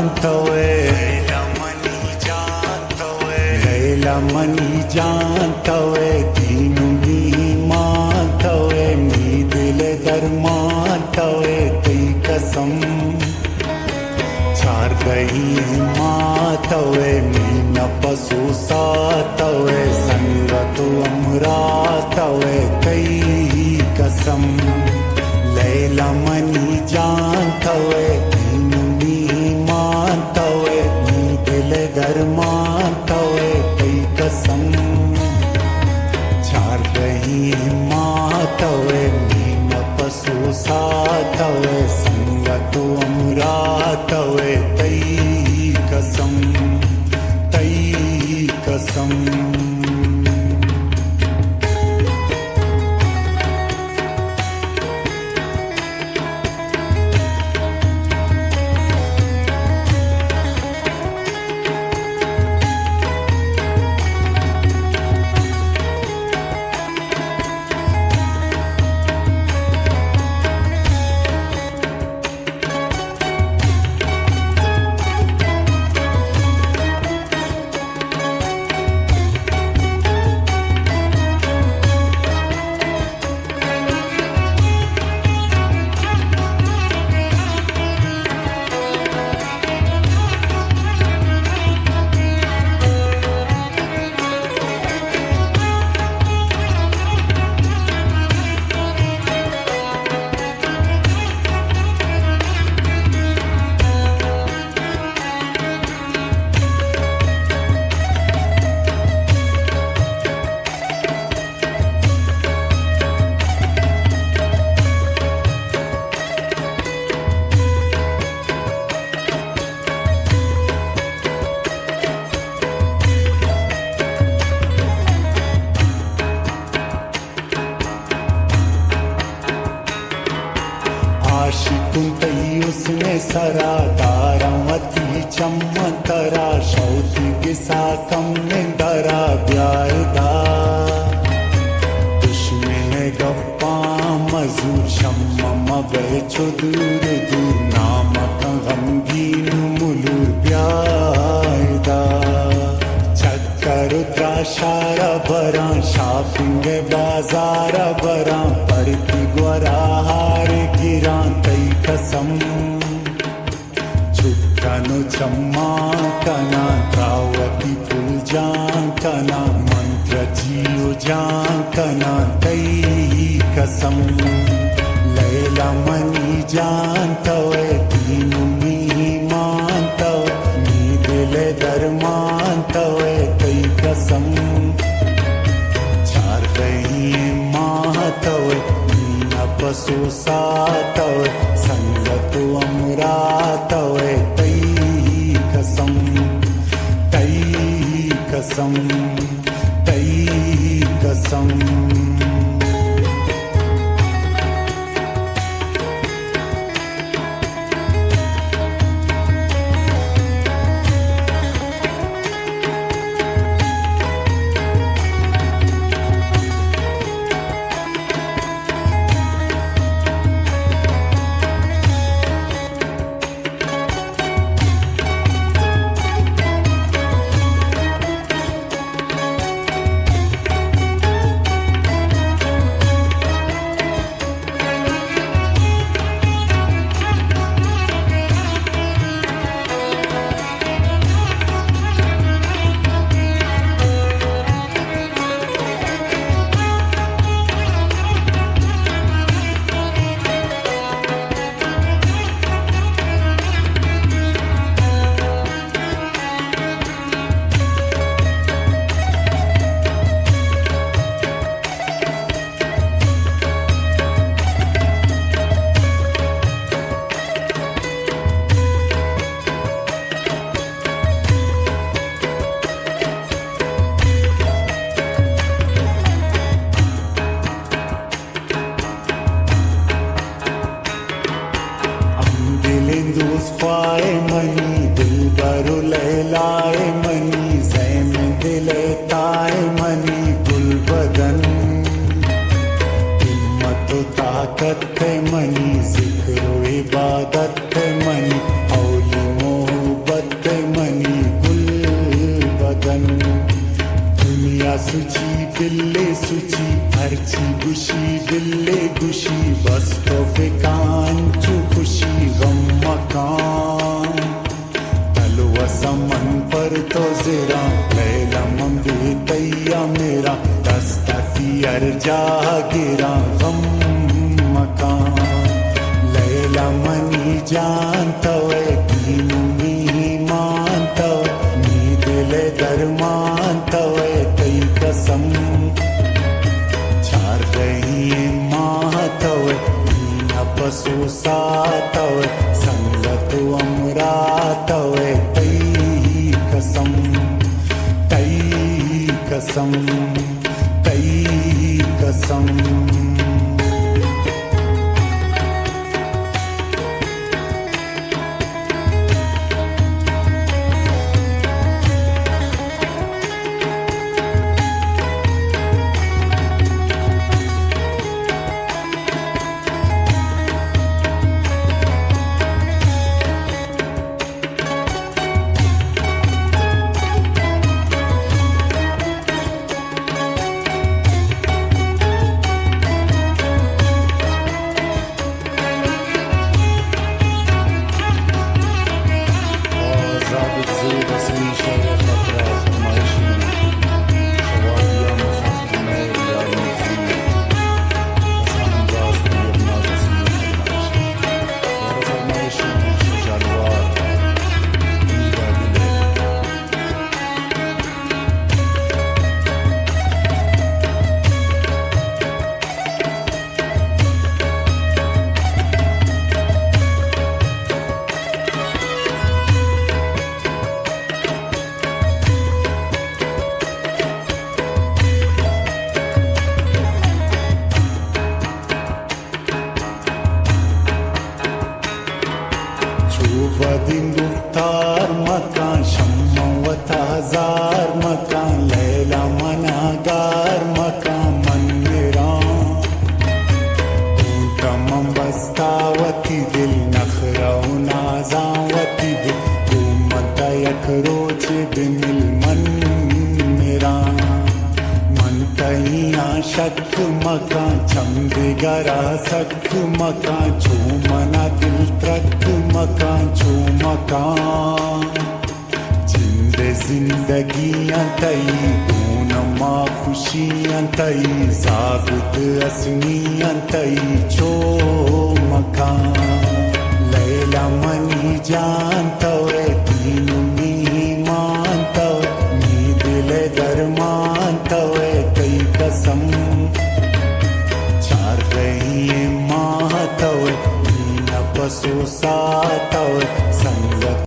जानतवे Laila money जानतवे तीनु मी मानतवे मी दिल दरमानतवे ती कसम चार दही मातवे मी नपसु सातवे संगतु अमरातवे तई कसम लैला मनी जानतवे तीनु मी मानतवे मी दिल दरमानतवे तई कसम चार दही मातवे मी नपसु सातवे संगतु अमरातवे तई कसम तई कसम आशिकुन तई उसने सरा तारामती चम्मतरा शौती किसा कम दरा ब्यायदा दुश्मन गप्पा मजूर शम्म मबे चुदूर दूर नामक गमगीन मुलूर ब्यायदा चक्कर त्राशारा बरा शॉपिंग बाजार बरा परती ग्वरा हार गिरा तई कसम चुक्कनु चम्मा कना त्रावती पुल जान कना मंत्र जियो जान कना तई कसम लैला मनी जानतवे तीनु मी मानतवे मी दिल दरमानतवे तई कसम चार दही मातवे नपसु सातवे संगतु अमरातवे तई कसम तई कसम तई कसम फाए मनी दिल बरु लैलाए मनी सैम दिल ताए मनी गुल बदन हिम्मत ताकत मनी जिक्र इबादत मनी औली मोह दुनिया सुची दिल्ले सुची हरची गुशी दिल्ले गुशी बस तो बेकांचू खुशी गम मकान तलवा समन पर तो ज़रा लैला मंगे तैया मेरा दस्ता की अर्जा गिरा गम मकान लैला मनी जानतवे कीनुमी मानतवे नी दिले दरमानतवे तई कसम चार गई मातवे नीना पसु सातवे संगत अमरातवे तई कसम तई कसम तई कसम वदीन गुफ्तार मकान शम्मवत हजार मकान लैला मनागार मकान मंदिरा तमम बस्तावती दिल नखराउ नाजावती दिल घूमत यक रोज बिमिल मन मेरा मन तैया शक मकान चमदिगरा सक मकान झूमना दिल त्रक मकान छो मकान जिंद जिंदगियां तई पूनमा खुशियां तई साबित असनियां तई छो मकान लैला मनी जानतवे तीनुमी मानतवे नी दिले दरमानतवे कई कसम चार गई मातवे पसु सातव संगत